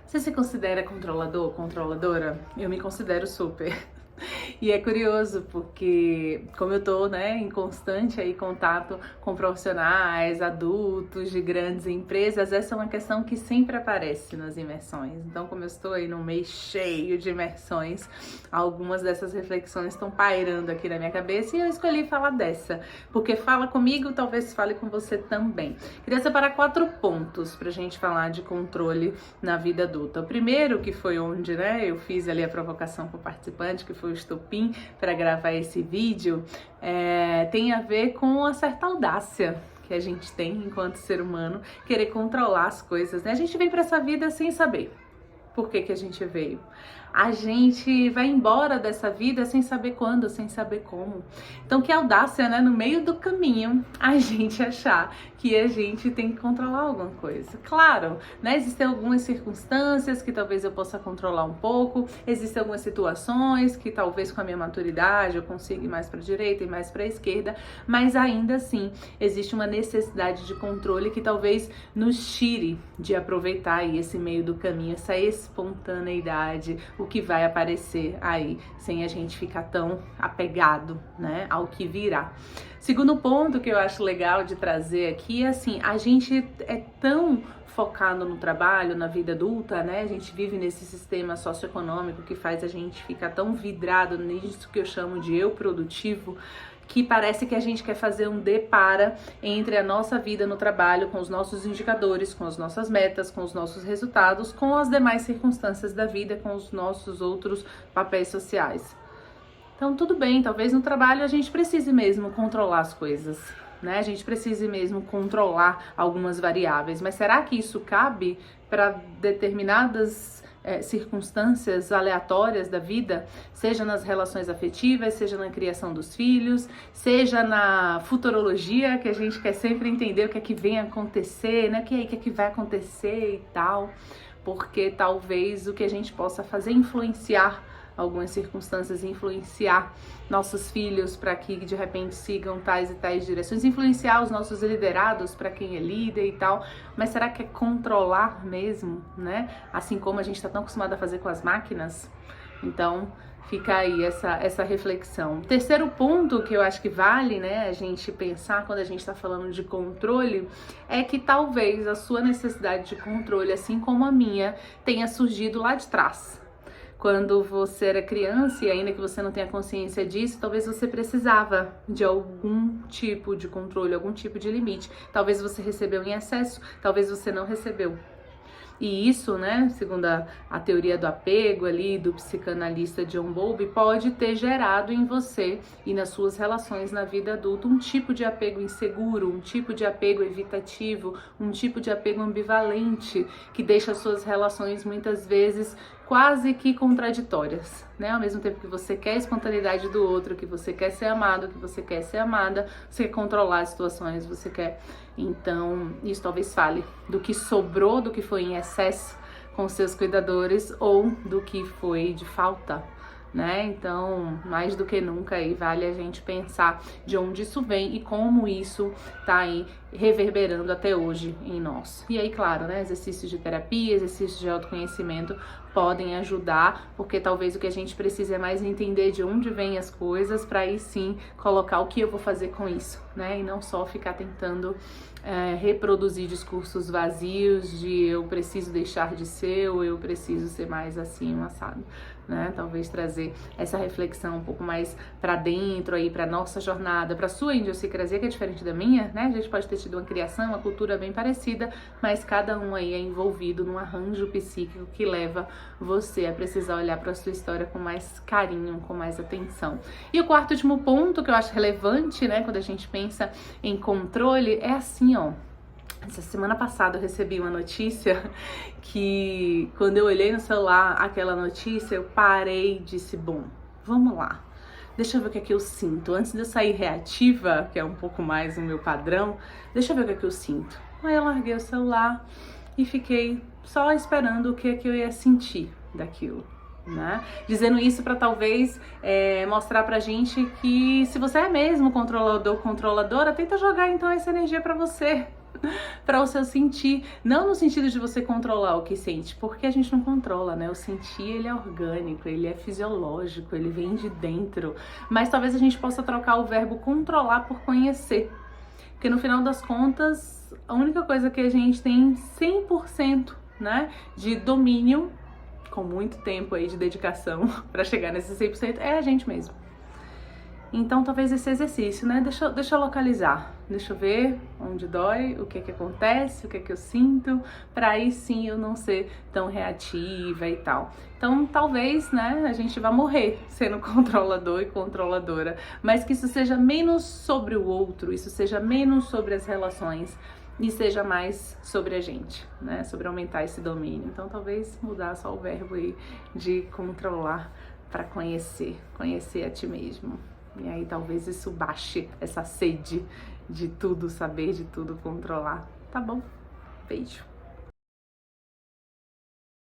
Você se considera controlador, controladora? Eu me considero super. E é curioso porque como eu tô, né, em constante aí contato com profissionais, adultos de grandes empresas, essa é uma questão que sempre aparece nas imersões. Então, como eu estou aí num mês cheio de imersões, algumas dessas reflexões estão pairando aqui na minha cabeça e eu escolhi falar dessa, porque fala comigo, talvez fale com você também. Queria separar 4 pontos pra gente falar de controle na vida adulta. O primeiro, que foi onde, né, eu fiz ali a provocação pro participante, que foi o estopim para gravar esse vídeo, tem a ver com uma certa audácia que a gente tem enquanto ser humano, querer controlar as coisas, né? A gente vem para essa vida sem saber por que a gente veio. A gente vai embora dessa vida sem saber quando, sem saber como. Então, que audácia, né? No meio do caminho, a gente achar que a gente tem que controlar alguma coisa. Claro, né? Existem algumas circunstâncias que talvez eu possa controlar um pouco, existem algumas situações que talvez com a minha maturidade eu consiga ir mais para a direita e mais para a esquerda, mas ainda assim existe uma necessidade de controle que talvez nos tire de aproveitar aí esse meio do caminho, essa espontaneidade, o que vai aparecer aí, sem a gente ficar tão apegado, né, ao que virá. Segundo ponto que eu acho legal de trazer aqui é assim, a gente é tão focado no trabalho, na vida adulta, né? A gente vive nesse sistema socioeconômico que faz a gente ficar tão vidrado nisso que eu chamo de eu produtivo, que parece que a gente quer fazer um depara entre a nossa vida no trabalho, com os nossos indicadores, com as nossas metas, com os nossos resultados, com as demais circunstâncias da vida, com os nossos outros papéis sociais. Então, tudo bem, talvez no trabalho a gente precise mesmo controlar as coisas, né? A gente precise mesmo controlar algumas variáveis, mas será que isso cabe para determinadas circunstâncias aleatórias da vida, seja nas relações afetivas, seja na criação dos filhos, seja na futurologia, que a gente quer sempre entender o que é que vem acontecer, né? O que é que vai acontecer e tal, porque talvez o que a gente possa fazer é influenciar algumas circunstâncias, influenciar nossos filhos para que de repente sigam tais e tais direções, influenciar os nossos liderados para quem é líder e tal, mas será que é controlar mesmo, né? Assim como a gente está tão acostumado a fazer com as máquinas? Então fica aí essa reflexão. Terceiro ponto que eu acho que vale, né, a gente pensar quando a gente está falando de controle, é que talvez a sua necessidade de controle, assim como a minha, tenha surgido lá de trás. Quando você era criança e ainda que você não tenha consciência disso, talvez você precisava de algum tipo de controle, algum tipo de limite. Talvez você recebeu em excesso, talvez você não recebeu. E isso, né, segundo a teoria do apego ali, do psicanalista John Bowlby, pode ter gerado em você e nas suas relações na vida adulta um tipo de apego inseguro, um tipo de apego evitativo, um tipo de apego ambivalente, que deixa as suas relações muitas vezes quase que contraditórias, né? Ao mesmo tempo que você quer a espontaneidade do outro, que você quer ser amado, que você quer ser amada, você quer controlar as situações, você quer... Então, isso talvez fale do que sobrou, do que foi em excesso com seus cuidadores ou do que foi de falta, né? Então, mais do que nunca aí vale a gente pensar de onde isso vem e como isso tá aí reverberando até hoje em nós. E aí, claro, né, exercícios de terapia, exercícios de autoconhecimento podem ajudar, porque talvez o que a gente precisa é mais entender de onde vêm as coisas para aí sim colocar o que eu vou fazer com isso, né? E não só ficar tentando reproduzir discursos vazios de eu preciso deixar de ser ou eu preciso ser mais assim, um assado, né? Talvez trazer essa reflexão um pouco mais para dentro aí, para nossa jornada, para sua idiosincrasia, que é diferente da minha, né? A gente pode ter tido uma criação, uma cultura bem parecida, mas cada um aí é envolvido num arranjo psíquico que leva você a precisar olhar para sua história com mais carinho, com mais atenção. E o quarto e último ponto que eu acho relevante, né, quando a gente pensa em controle, é assim, ó. Essa semana passada eu recebi uma notícia que, quando eu olhei no celular aquela notícia, eu parei e disse, bom, vamos lá, deixa eu ver o que é que eu sinto. Antes de eu sair reativa, que é um pouco mais o meu padrão, deixa eu ver o que é que eu sinto. Aí eu larguei o celular e fiquei só esperando o que é que eu ia sentir daquilo, né? Dizendo isso para talvez mostrar pra gente que se você é mesmo controlador, controladora, tenta jogar então essa energia pra você. para o seu sentir, não no sentido de você controlar o que sente, porque a gente não controla, né? O sentir, ele é orgânico, ele é fisiológico, ele vem de dentro, mas talvez a gente possa trocar o verbo controlar por conhecer, porque no final das contas, a única coisa que a gente tem 100%, né, de domínio, com muito tempo aí de dedicação para chegar nesse 100%, é a gente mesmo. Então, talvez esse exercício, né? Deixa eu localizar, deixa eu ver onde dói, o que que acontece, o que que eu sinto, para aí sim eu não ser tão reativa e tal. Então, talvez, né, a gente vá morrer sendo controlador e controladora, mas que isso seja menos sobre o outro, isso seja menos sobre as relações e seja mais sobre a gente, né? Sobre aumentar esse domínio. Então, talvez mudar só o verbo aí de controlar para conhecer a ti mesmo. E aí talvez isso baixe essa sede de tudo saber, de tudo controlar. Tá bom? Beijo.